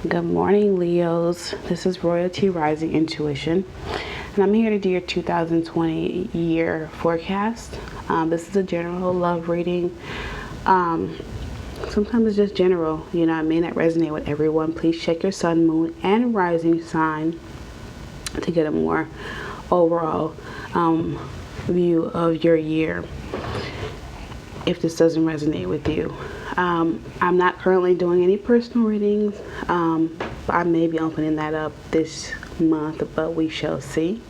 Good morning, Leos. This is Royalty Rising Intuition, and I'm here to do your 2020 year forecast. This is a general love reading. Sometimes it's just general, it may not resonate with everyone. Please check your sun, moon, and rising sign to get a more overall view of your year if this doesn't resonate with you. I'm not currently doing any personal readings. I may be opening that up this month, but we shall see.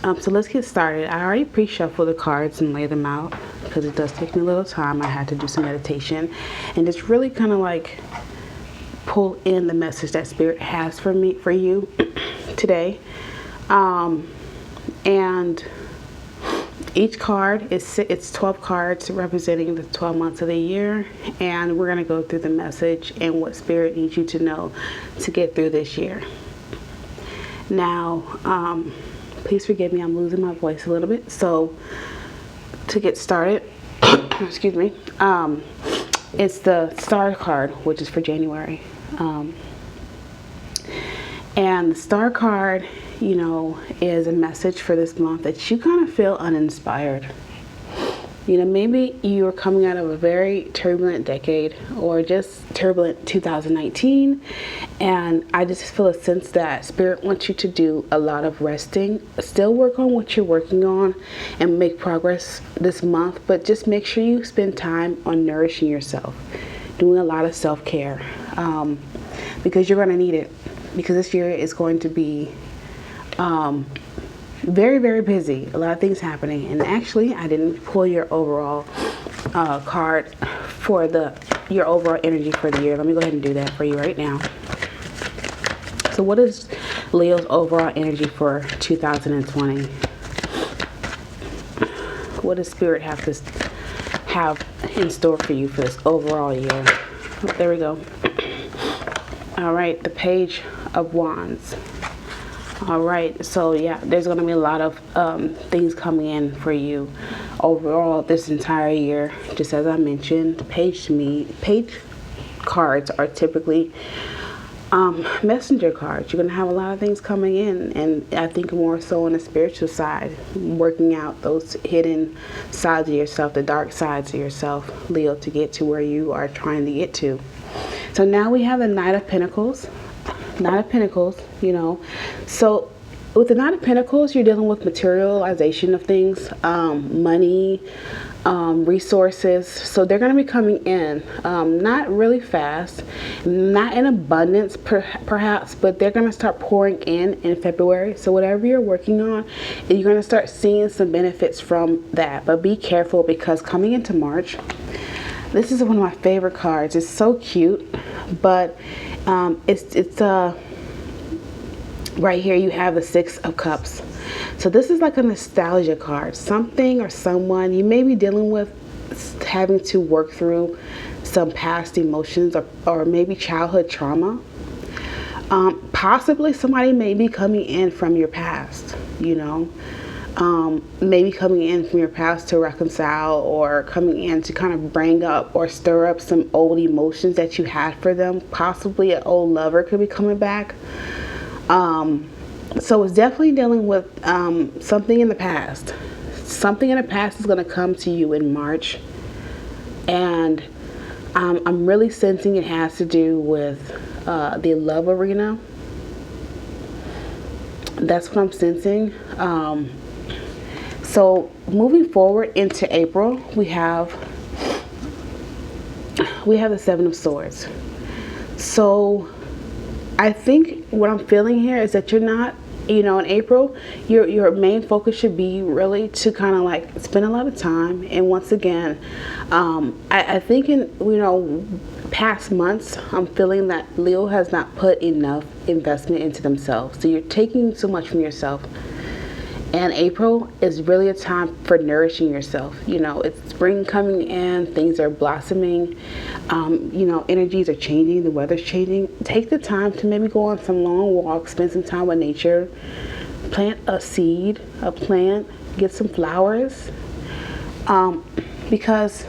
So let's get started. I already pre-shuffled the cards and laid them out because it does take me a little time. I had to do some meditation and just really kind of like pull in the message that Spirit has for you today. And each card it's 12 cards representing the 12 months of the year, and we're going to go through the message and what Spirit needs you to know to get through this year. Now, please forgive me, I'm losing my voice a little bit. So to get started, excuse me, it's the Star card, which is for January. And the Star card, is a message for this month that you kind of feel uninspired. Maybe you are coming out of a very turbulent decade or just turbulent 2019. And I just feel a sense that Spirit wants you to do a lot of resting, still work on what you're working on and make progress this month. But just make sure you spend time on nourishing yourself, doing a lot of self-care, because you're going to need it. Because this year is going to be very, very busy. A lot of things happening. And actually, I didn't pull your overall card for your overall energy for the year. Let me go ahead and do that for you right now. So what is Leo's overall energy for 2020? What does Spirit have in store for you for this overall year? Oh, there we go. All right, the Page of Wands. All right, so yeah, there's going to be a lot of things coming in for you overall this entire year. Just as I mentioned, page cards are typically messenger cards. You're going to have a lot of things coming in, and I think more so on the spiritual side, working out those hidden sides of yourself, the dark sides of yourself, Leo, to get to where you are trying to get to. So now we have the Knight of Pentacles. So with the Knight of Pentacles, you're dealing with materialization of things, money, resources. So they're going to be coming in, not really fast, not in abundance perhaps, but they're going to start pouring in February. So whatever you're working on, you're going to start seeing some benefits from that. But be careful, because coming into March, this is one of my favorite cards. It's so cute, but it's right here you have the Six of Cups. So this is like a nostalgia card. Something or someone you may be dealing with having to work through some past emotions or maybe childhood trauma. Possibly somebody may be coming in from your past, maybe coming in from your past to reconcile, or coming in to kind of bring up or stir up some old emotions that you had for them. Possibly an old lover could be coming back. So it's definitely dealing with something in the past. Something in the past is going to come to you in March. And I'm really sensing it has to do with the love arena. That's what I'm sensing. So moving forward into April, we have the Seven of Swords. So I think what I'm feeling here is that you're not, in April, your main focus should be really to kind of like spend a lot of time. And once again, I think in, past months, I'm feeling that Leo has not put enough investment into themselves. So you're taking so much from yourself. And April is really a time for nourishing yourself. It's spring coming in, things are blossoming, energies are changing, the weather's changing. Take the time to maybe go on some long walks, spend some time with nature, plant a seed, a plant, get some flowers. Because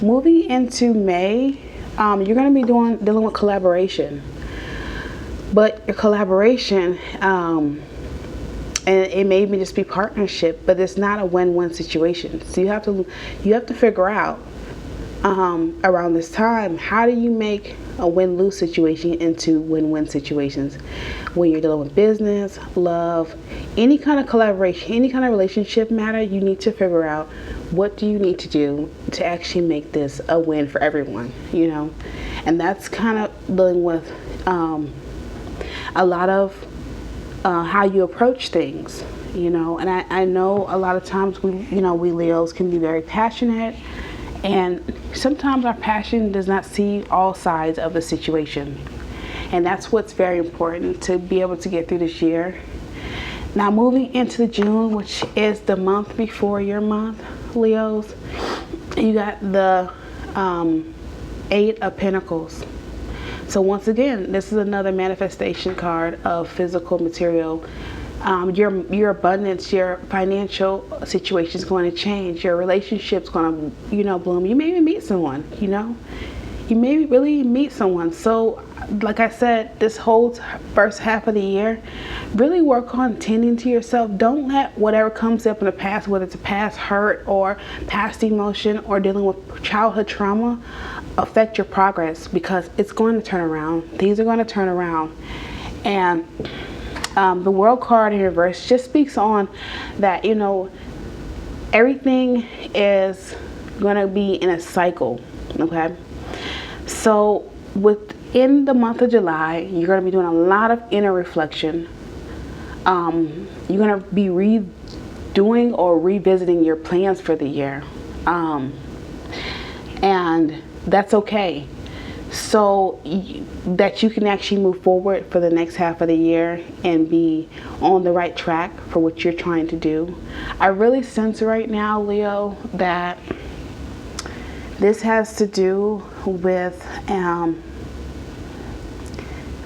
moving into May, you're going to be dealing with collaboration. But your collaboration, and it may even just be partnership, but it's not a win-win situation. So you have to figure out around this time, how do you make a win-lose situation into win-win situations when you're dealing with business, love, any kind of collaboration, any kind of relationship matter. You need to figure out what do you need to do to actually make this a win for everyone, and that's kind of dealing with a lot of how you approach things, and I know a lot of times we Leos can be very passionate, and sometimes our passion does not see all sides of the situation. And that's what's very important to be able to get through this year. Now moving into June, which is the month before your month, Leos, you got the Eight of Pentacles. So once again, this is another manifestation card of physical material. Your abundance, your financial situation is going to change. Your relationship's going to, bloom. You may even meet someone, You may really meet someone. So, like I said, this whole first half of the year, really work on tending to yourself. Don't let whatever comes up in the past, whether it's a past hurt or past emotion or dealing with childhood trauma, affect your progress, because it's going to turn around. Things are going to turn around. And the World card in reverse just speaks on that, everything is going to be in a cycle, okay? So within the month of July, you're going to be doing a lot of inner reflection. You're going to be redoing or revisiting your plans for the year. And that's okay. So that you can actually move forward for the next half of the year and be on the right track for what you're trying to do. I really sense right now, Leo, that this has to do with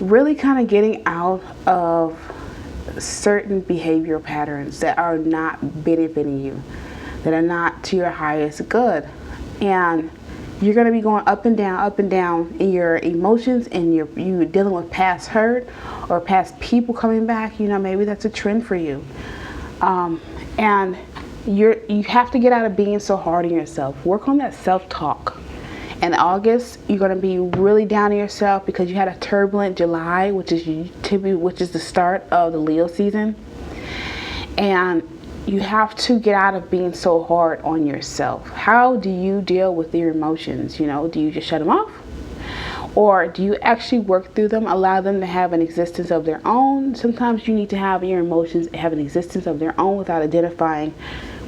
really kind of getting out of certain behavioral patterns that are not benefiting you, that are not to your highest good. And you're going to be going up and down in your emotions, and you dealing with past hurt or past people coming back. Maybe that's a trend for you. And you have to get out of being so hard on yourself. Work on that self-talk. In August, you're going to be really down on yourself because you had a turbulent July, which is the start of the Leo season. And you have to get out of being so hard on yourself. How do you deal with your emotions? Do you just shut them off? Or do you actually work through them, allow them to have an existence of their own? Sometimes you need to have your emotions have an existence of their own without identifying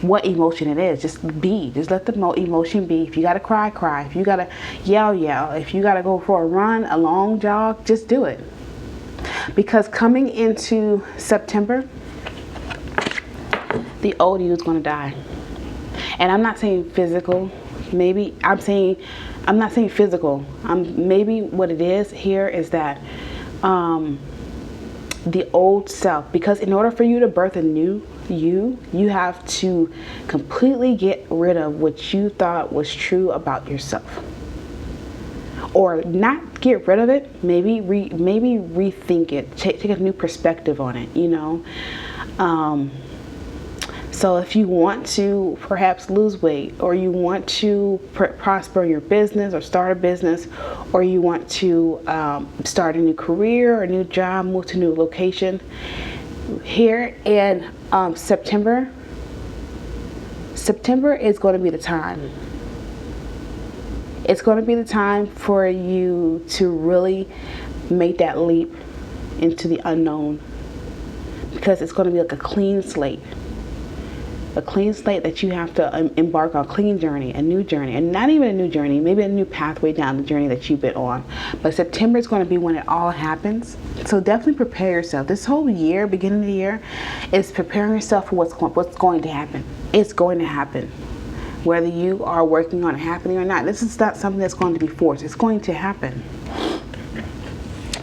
what emotion it is. Just let the emotion be. If you gotta cry, cry. If you gotta yell, yell. If you gotta go for a run, a long jog, just do it. Because coming into September, the old you is going to die. And I'm not saying physical. I'm not saying physical. Maybe what it is here is that the old self, because in order for you to birth a new you have to completely get rid of what you thought was true about yourself. Or not get rid of it, maybe rethink it, take a new perspective on it, So if you want to perhaps lose weight, or you want to prosper in your business or start a business, or you want to start a new career or a new job, move to a new location, here in September is going to be the time. It's going to be the time for you to really make that leap into the unknown, because it's going to be like a clean slate that you have to embark on, a clean journey, a new journey, and not even a new journey, maybe a new pathway down the journey that you've been on. But September is going to be when it all happens. So definitely prepare yourself. This whole year, beginning of the year, is preparing yourself for what's going to happen. It's going to happen. Whether you are working on it happening or not, this is not something that's going to be forced. It's going to happen.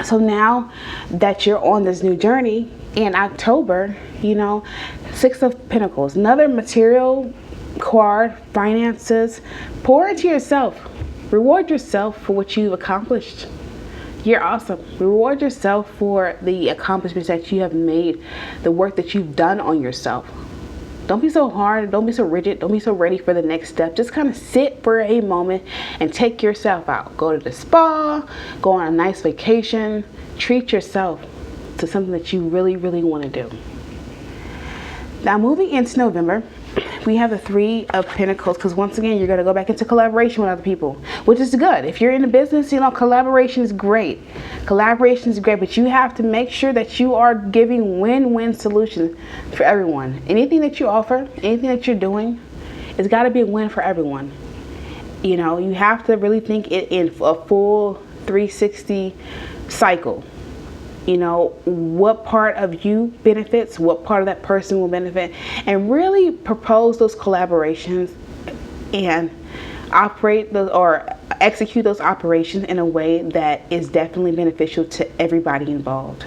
So now that you're on this new journey in October, Six of Pentacles, another material card, finances. Pour into yourself. Reward yourself for what you've accomplished. You're awesome. Reward yourself for the accomplishments that you have made, the work that you've done on yourself. Don't be so hard. Don't be so rigid. Don't be so ready for the next step. Just kind of sit for a moment and take yourself out. Go to the spa, go on a nice vacation. Treat yourself to something that you really, really want to do. Now, moving into November, we have the Three of Pentacles, because once again, you're going to go back into collaboration with other people, which is good. If you're in the business, collaboration is great. Collaboration is great, but you have to make sure that you are giving win-win solutions for everyone. Anything that you offer, anything that you're doing, it's got to be a win for everyone. You have to really think it in a full 360 cycle. What part of you benefits, what part of that person will benefit, and really propose those collaborations and operate those or execute those operations in a way that is definitely beneficial to everybody involved.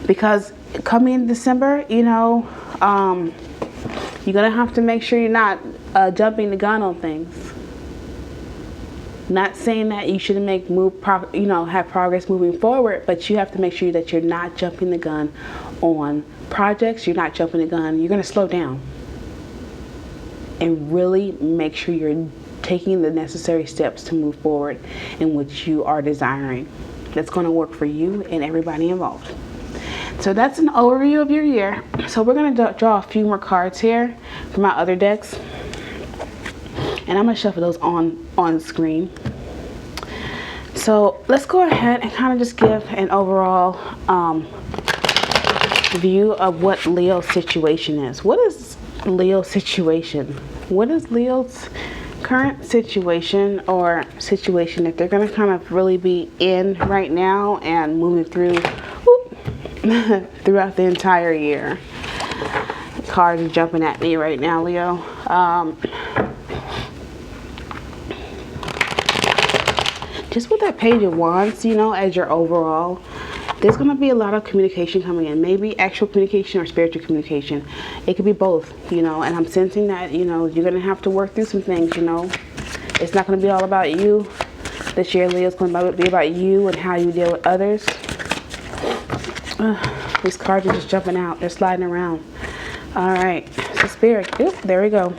Because coming in December, you're gonna have to make sure you're not jumping the gun on things. Not saying that you shouldn't have progress moving forward, but you have to make sure that you're not jumping the gun on projects. You're not jumping the gun. You're going to slow down and really make sure you're taking the necessary steps to move forward in what you are desiring. That's going to work for you and everybody involved. So that's an overview of your year. So we're going to draw a few more cards here from my other decks. And I'm going to shuffle those on screen. So let's go ahead and kind of just give an overall view of what Leo's situation is. What is Leo's situation? What is Leo's current situation or situation that they're going to kind of really be in right now and moving through throughout the entire year? Cards are jumping at me right now, Leo. Just with that Page of Wands, as your overall, there's going to be a lot of communication coming in. Maybe actual communication or spiritual communication. It could be both, and I'm sensing that, you're going to have to work through some things, It's not going to be all about you. This year, Leo, is going to be about you and how you deal with others. These cards are just jumping out. They're sliding around. All right. So Spirit. Oop, there we go.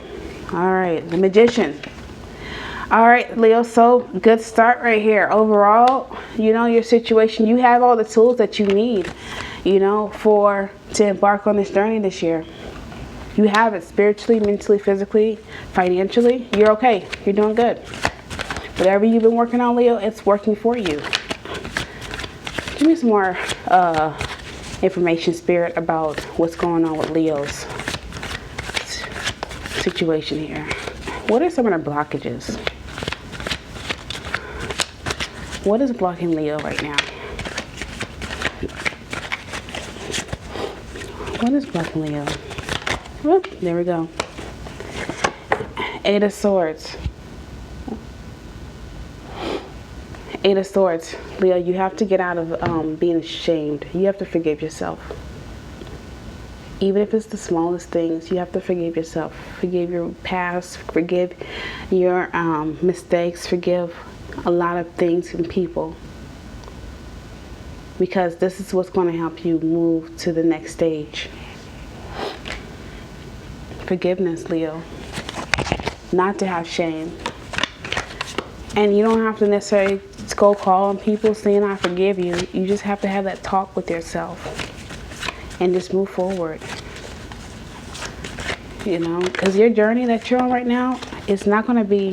All right. The Magician. All right, Leo, so good start right here. Overall, your situation, you have all the tools that you need, to embark on this journey this year. You have it spiritually, mentally, physically, financially. You're okay. You're doing good. Whatever you've been working on, Leo, it's working for you. Give me some more information, Spirit, about what's going on with Leo's situation here. What are some of the blockages? What is blocking Leo right now? What is blocking Leo? Whoop, there we go. Eight of Swords. Eight of Swords. Leo, you have to get out of being ashamed. You have to forgive yourself. Even if it's the smallest things, you have to forgive yourself. Forgive your past. Forgive your mistakes. Forgive a lot of things and people, because this is what's going to help you move to the next stage. Forgiveness, Leo. Not to have shame. And you don't have to necessarily go call on people saying I forgive you. You just have to have that talk with yourself and just move forward. Because your journey that you're on right now, it's not going to be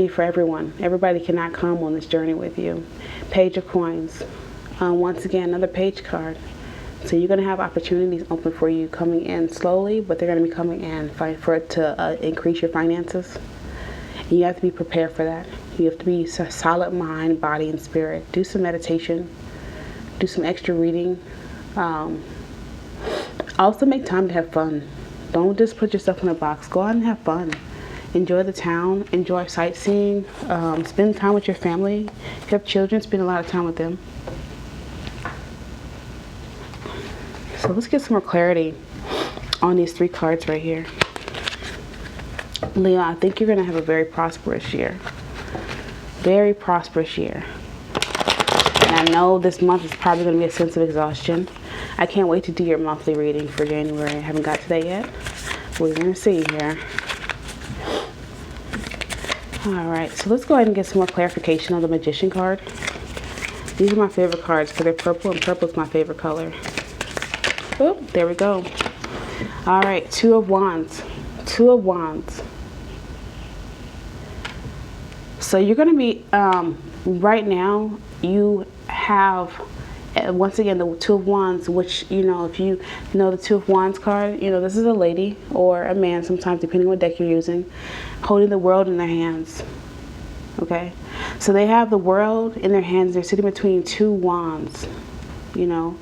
for everyone. Everybody cannot come on this journey with you. Page of Coins. Once again, another page card. So you're going to have opportunities open for you coming in slowly, but they're going to be coming in for it to increase your finances. And you have to be prepared for that. You have to be a solid mind, body, and spirit. Do some meditation. Do some extra reading. Also make time to have fun. Don't just put yourself in a box. Go out and have fun. Enjoy the town, enjoy sightseeing, spend time with your family. If you have children, spend a lot of time with them. So let's get some more clarity on these three cards right here. Leo, I think you're going to have a very prosperous year. Very prosperous year. And I know this month is probably going to be a sense of exhaustion. I can't wait to do your monthly reading for January. I haven't got to that yet. We're going to see here. Alright, so let's go ahead and get some more clarification on the Magician card. These are my favorite cards because they're purple, and purple is my favorite color. Oh, there we go. Alright, Two of Wands. Two of Wands. So you're going to be, right now, you have, once again, the Two of Wands, which, you know, if you know the Two of Wands card, you know, this is a lady or a man sometimes, depending on what deck you're using, holding the world in their hands. Okay? So they have the world in their hands. They're sitting between two wands, you know.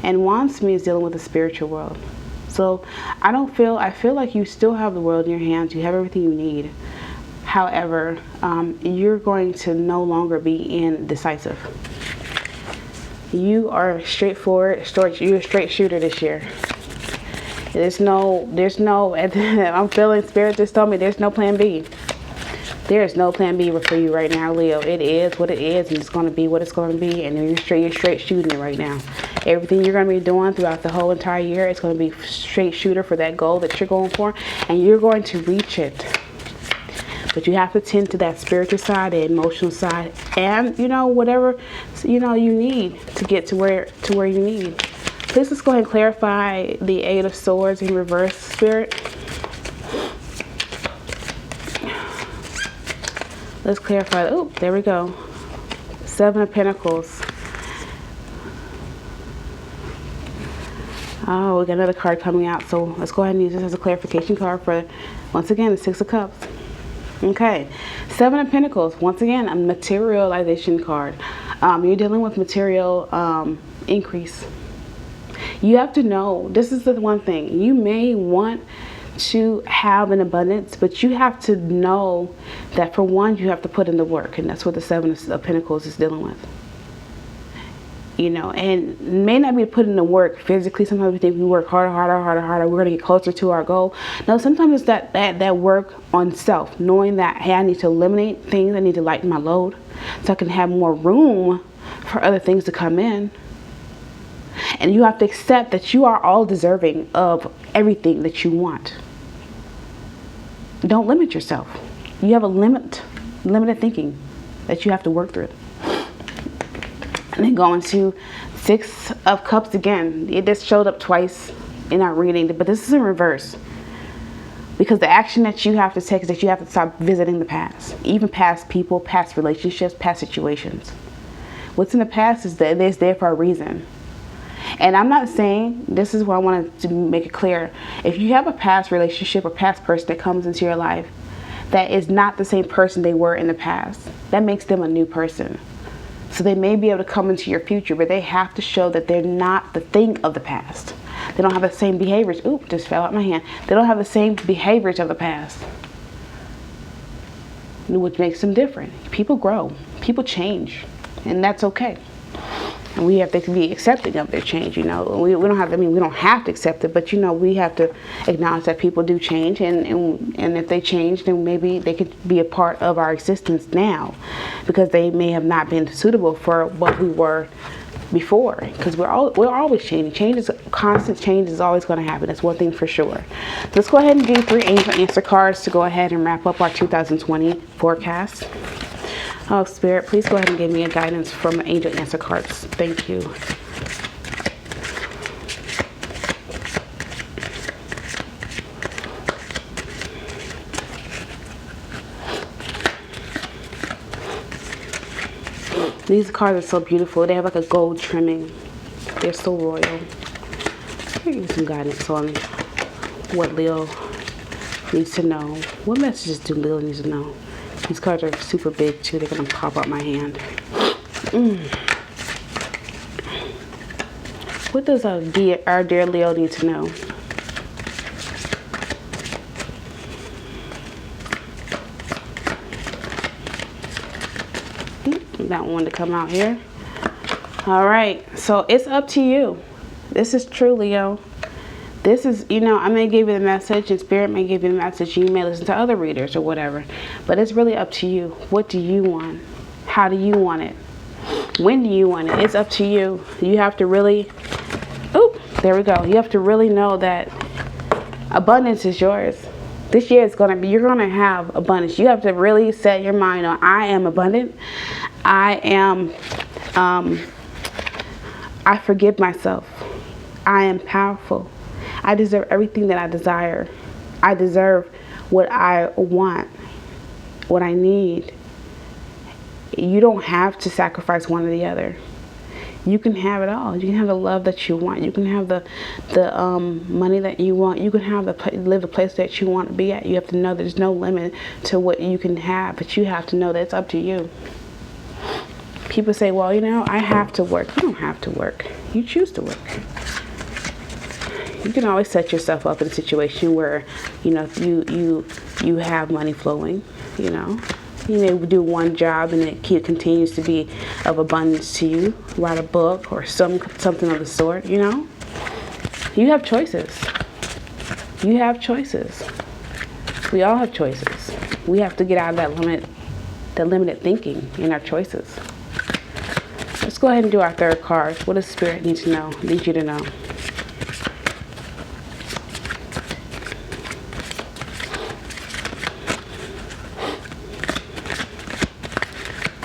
And wands to me is dealing with the spiritual world. So I feel like you still have the world in your hands. You have everything you need. However, you're going to no longer be indecisive. You are straightforward. You're a straight shooter this year. There's no, I'm feeling, Spirit just told me there's no plan B. There is no plan B for you right now, Leo. It is what it is, and it's going to be what it's going to be, and you're straight shooting it right now. Everything you're going to be doing throughout the whole entire year, it's going to be straight shooter for that goal that you're going for, and you're going to reach it. But you have to tend to that spiritual side, the emotional side, and, you know, whatever, you know, you need to get to where you need. Please, let's go ahead and clarify the Eight of Swords in reverse, Spirit. Let's clarify. Oh, there we go. Seven of Pentacles. Oh, we got another card coming out. So let's go ahead and use this as a clarification card for, once again, the Six of Cups. Okay. Seven of Pentacles. Once again, a materialization card. You're dealing with material increase. You have to know, this is the one thing. You may want to have an abundance, but you have to know that, for one, you have to put in the work, and that's what the Seven of Pentacles is dealing with. You know, and may not be putting the work physically. Sometimes we think we work harder, we're going to get closer to our goal. No, sometimes it's that work on self, knowing that, hey, I need to eliminate things, I need to lighten my load so I can have more room for other things to come in. And you have to accept that you are all deserving of everything that you want. Don't limit yourself. You have a limited thinking that you have to work through. And then going to Six of Cups again. It just showed up twice in our reading, but this is in reverse. Because the action that you have to take is that you have to stop visiting the past. Even past people, past relationships, past situations. What's in the past is that it's there for a reason. And I'm not saying, this is what I wanted to make it clear. If you have a past relationship or past person that comes into your life that is not the same person they were in the past, that makes them a new person. So they may be able to come into your future, but they have to show that they're not the thing of the past. They don't have the same behaviors. Oop, just fell out my hand. They don't have the same behaviors of the past, which makes them different. People grow, people change, and that's okay. And we have to be accepting of their change, you know. We don't have, we don't have to accept it, but, you know, we have to acknowledge that people do change, and if they change, then maybe they could be a part of our existence now, because they may have not been suitable for what we were before, because we're always changing. Change is constant. Change is always going to happen. That's one thing for sure. Let's go ahead and do 3 angel answer cards to go ahead and wrap up our 2020 forecast. Oh, Spirit, please go ahead and give me a guidance from angel answer cards. Thank you. These cards are so beautiful. They have like a gold trimming. They're so royal. Give me some guidance on what Leo needs to know. What messages do Leo need to know? These cards are super big too. They're going to pop out my hand. What does our dear Leo need to know? That one to come out here. All right. So it's up to you. This is true, Leo. This is, you know, I may give you the message, and Spirit may give you the message. You may listen to other readers or whatever, but it's really up to you. What do you want? How do you want it? When do you want it? It's up to you. You have to really, oh, there we go. You have to really know that abundance is yours. This year is going to be, you're going to have abundance. You have to really set your mind on, I am abundant. I forgive myself. I am powerful. I deserve everything that I desire. I deserve what I want, what I need. You don't have to sacrifice one or the other. You can have it all. You can have the love that you want. You can have the money that you want. You can have live the place that you want to be at. You have to know there's no limit to what you can have, but you have to know that it's up to you. People say, well, you know, I have to work. You don't have to work. You choose to work. You can always set yourself up in a situation where, you know, you have money flowing, you know. You may do one job and it continues to be of abundance to you. Write a book or something of the sort, you know. You have choices. You have choices. We all have choices. We have to get out of that limited thinking in our choices. Let's go ahead and do our third card. What does Spirit need you to know?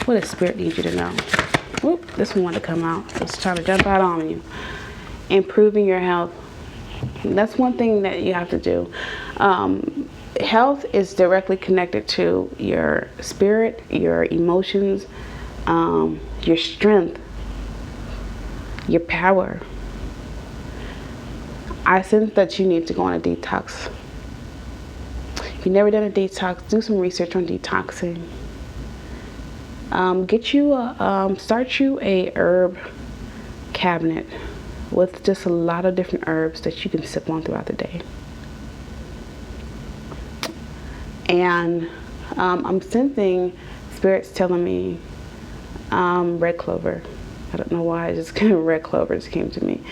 What does Spirit need you to know? Whoop, this one wanted to come out. It's trying to jump out on you. Improving your health. That's one thing that you have to do. Health is directly connected to your spirit, your emotions, your strength, your power. I sense that you need to go on a detox. If you've never done a detox, do some research on detoxing. Start you a herb cabinet with just a lot of different herbs that you can sip on throughout the day. And I'm sensing Spirit's telling me red clover. I don't know why, red clover just came to me.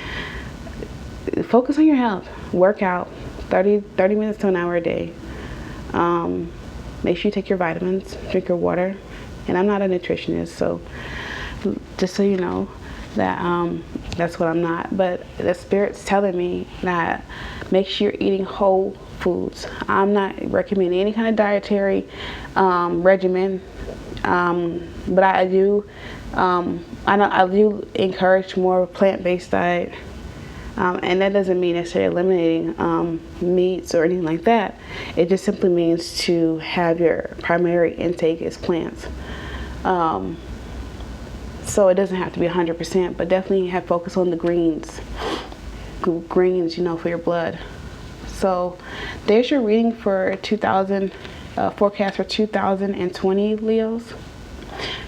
Focus on your health. Work out 30 minutes to an hour a day. Make sure you take your vitamins, drink your water. And I'm not a nutritionist, so just so you know that that's what I'm not. But the Spirit's telling me that make sure you're eating whole foods. I'm not recommending any kind of dietary regimen, but I do encourage more plant-based diet. And that doesn't mean necessarily eliminating meats or anything like that. It just simply means to have your primary intake as plants. So it doesn't have to be 100%, but definitely have focus on the greens, you know, for your blood. So there's your reading for forecast for 2020, Leos.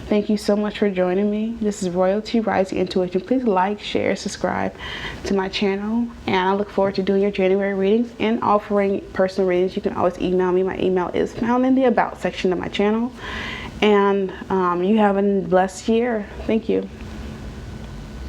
Thank you so much for joining me. This is Royalty Rising Intuition. Please like, share, subscribe to my channel. And I look forward to doing your January readings and offering personal readings. You can always email me. My email is found in the About section of my channel. And you have a blessed year. Thank you.